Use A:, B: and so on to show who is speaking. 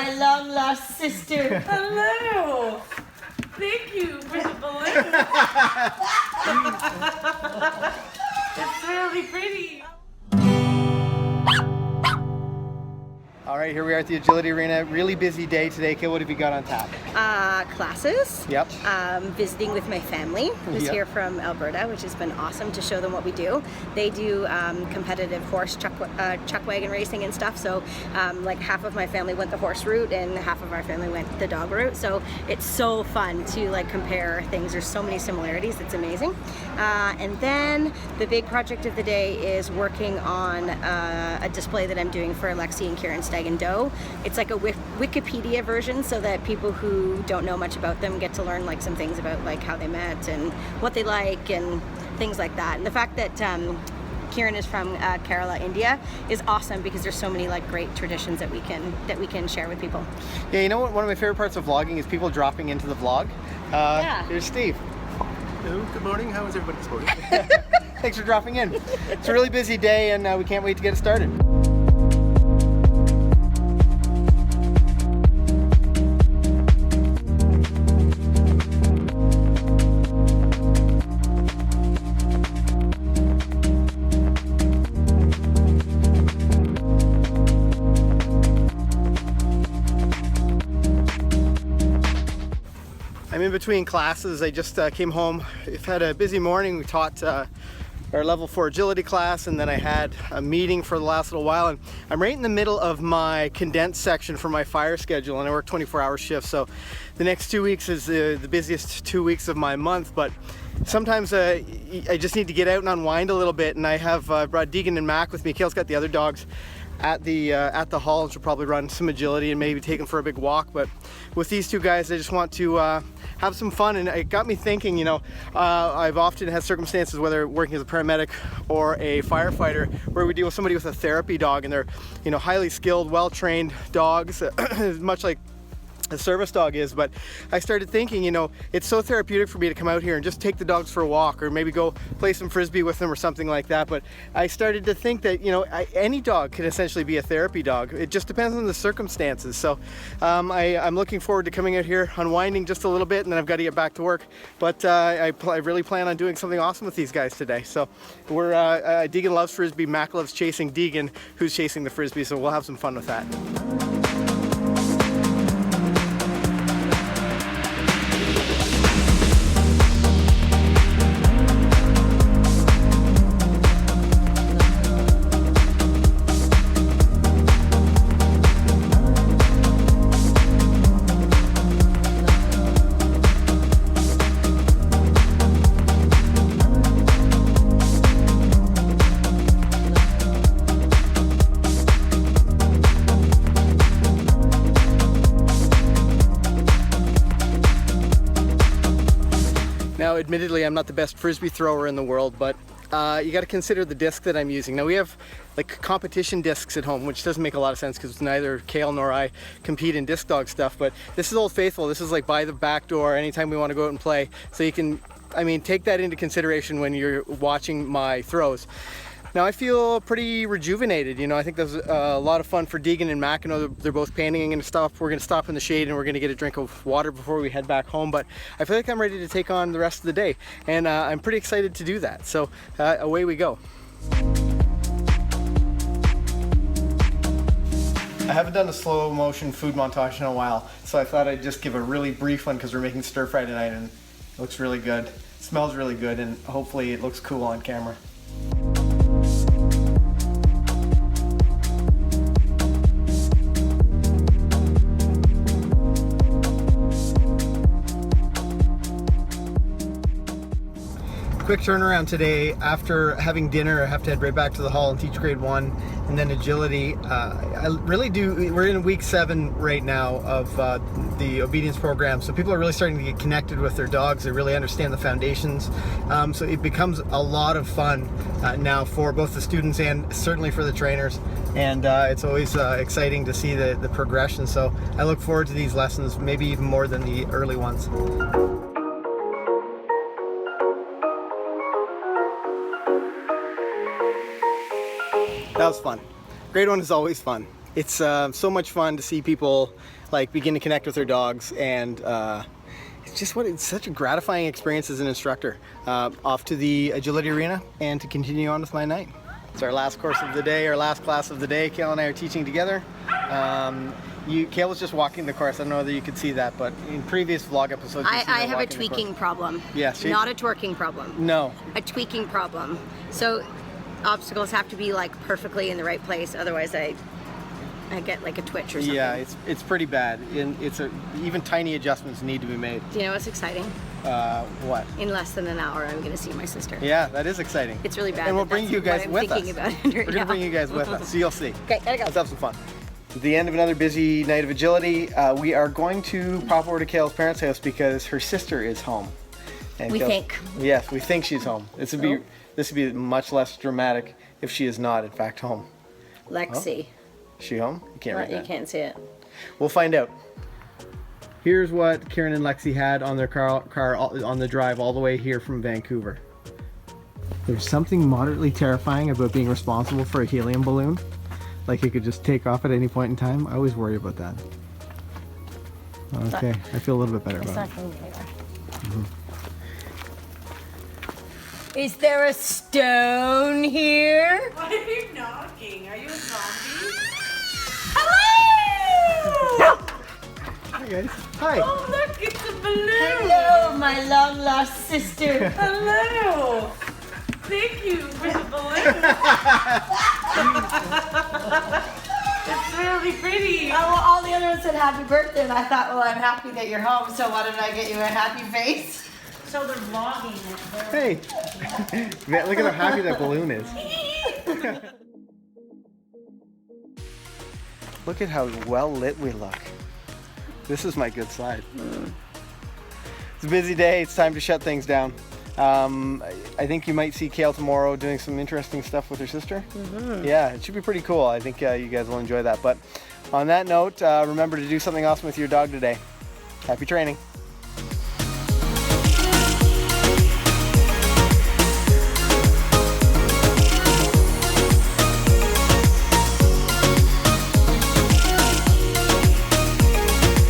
A: my long lost sister.
B: Hello. Thank you for the balloon. It's really pretty.
C: All right, here we are at the Agility Arena. Really busy day today. Kayl, what have you got on tap?
A: Classes.
C: Yep.
A: Visiting with my family, who's
C: Yep.
A: here from Alberta, which has been awesome to show them what we do. They do competitive horse chuck wagon racing and stuff. So like half of my family went the horse route and half of our family went the dog route. So it's so fun to like compare things. There's so many similarities. It's amazing. And then the big project of the day is working on a display that I'm doing for Lexi and Kieran Stag and Doe. It's like a Wikipedia version so that people who don't know much about them get to learn like some things about like how they met and what they like and things like that. And the fact that Kieran is from Kerala, India is awesome because there's so many like great traditions that we can share with people.
C: Yeah, you know what? One of my favorite parts of vlogging is people dropping into the vlog.
A: Yeah.
C: Here's Steve.
D: Hello, good morning. How is everybody this morning?
C: Thanks for dropping in. It's a really busy day and we can't wait to get it started. I'm in between classes. I just came home. We've had a busy morning. We taught our level 4 agility class, and then I had a meeting for the last little while, and I'm right in the middle of my condensed section for my fire schedule, and I work 24-hour shifts, so the next 2 weeks is the busiest 2 weeks of my month. But sometimes I just need to get out and unwind a little bit, and I have brought Deegan and Mac with me. Kayl's got the other dogs at the hall, and she'll probably run some agility and maybe take them for a big walk. But with these two guys, I just want to have some fun, and it got me thinking, you know, I've often had circumstances, whether working as a paramedic or a firefighter, where we deal with somebody with a therapy dog, and they're, you know, highly skilled, well-trained dogs, much like a service dog is. But I started thinking, you know, it's so therapeutic for me to come out here and just take the dogs for a walk, or maybe go play some frisbee with them or something like that. But I started to think that, you know, any dog can essentially be a therapy dog. It just depends on the circumstances. So I'm looking forward to coming out here, unwinding just a little bit, and then I've got to get back to work. But I really plan on doing something awesome with these guys today. So we're Deegan loves frisbee, Mac loves chasing Deegan, who's chasing the frisbee, so we'll have some fun with that. Now, admittedly, I'm not the best frisbee thrower in the world, but you got to consider the disc that I'm using. Now, we have like competition discs at home, which doesn't make a lot of sense because neither Kayl nor I compete in disc dog stuff, but this is Old Faithful. This is like by the back door anytime we want to go out and play. So you can, I mean, take that into consideration when you're watching my throws. Now I feel pretty rejuvenated. You know, I think there's a lot of fun for Deegan and Mac. I know they're both panting and stuff. We're gonna stop in the shade and we're gonna get a drink of water before we head back home. But I feel like I'm ready to take on the rest of the day, and I'm pretty excited to do that. So away we go. I haven't done a slow motion food montage in a while, so I thought I'd just give a really brief one because we're making stir fry tonight, and it looks really good, it smells really good, and hopefully it looks cool on camera. Quick turnaround today. After having dinner, I have to head right back to the hall and teach grade 1 and then agility. I really do, we're in week 7 right now of the obedience program, so people are really starting to get connected with their dogs. They really understand the foundations, so it becomes a lot of fun now for both the students and certainly for the trainers, and it's always exciting to see the progression. So I look forward to these lessons, maybe even more than the early ones. That was fun. Grade 1 is always fun. It's so much fun to see people like begin to connect with their dogs, and it's such a gratifying experience as an instructor. Off to the agility arena and to continue on with my night. It's our last course of the day, our last class of the day. Kayl and I are teaching together. Kayl was just walking the course. I don't know whether you could see that, but in previous vlog episodes,
A: I have a tweaking problem.
C: Yes,
A: not a twerking problem.
C: No.
A: A tweaking problem. So obstacles have to be like perfectly in the right place, otherwise I get like a twitch or something.
C: Yeah, it's pretty bad. Even tiny adjustments need to be made.
A: Do you know what's exciting?
C: What?
A: In less than an hour, I'm going to see my sister.
C: Yeah, that is exciting.
A: It's really bad.
C: And we'll bring you guys with us.
A: We're
C: going to bring you guys with us, so you'll see.
A: Okay, gotta go.
C: Let's have some fun. At the end of another busy night of agility, we are going to pop over to Kayl's parents' house because her sister is home. And
A: We think.
C: Yes, we think she's home. This would be much less dramatic if she is not, in fact, home.
A: Lexi.
C: Is she home? You can't read
A: You
C: that.
A: can't see it.
C: We'll find out. Here's what Karen and Lexi had on their car on the drive all the way here from Vancouver. There's something moderately terrifying about being responsible for a helium balloon. Like it could just take off at any point in time. I always worry about that. Okay, I feel a little bit better about it.
A: Is there a stone here?
B: Why are you knocking? Are you a zombie?
A: Hello!
C: Hi guys. Hi.
B: Oh, look, it's a balloon.
A: Hello, my long lost sister.
B: Hello. Thank you for the balloon. It's really pretty.
A: All the other ones said happy birthday, and I thought, well, I'm happy that you're home, so why don't I get you a happy face?
B: So they're vlogging it.
C: Hey. Look at how happy that balloon is. Look at how well lit we look. This is my good side. It's a busy day. It's time to shut things down. I think you might see Kayl tomorrow doing some interesting stuff with her sister. Yeah, it should be pretty cool. I think you guys will enjoy that. But on that note, remember to do something awesome with your dog today. Happy training.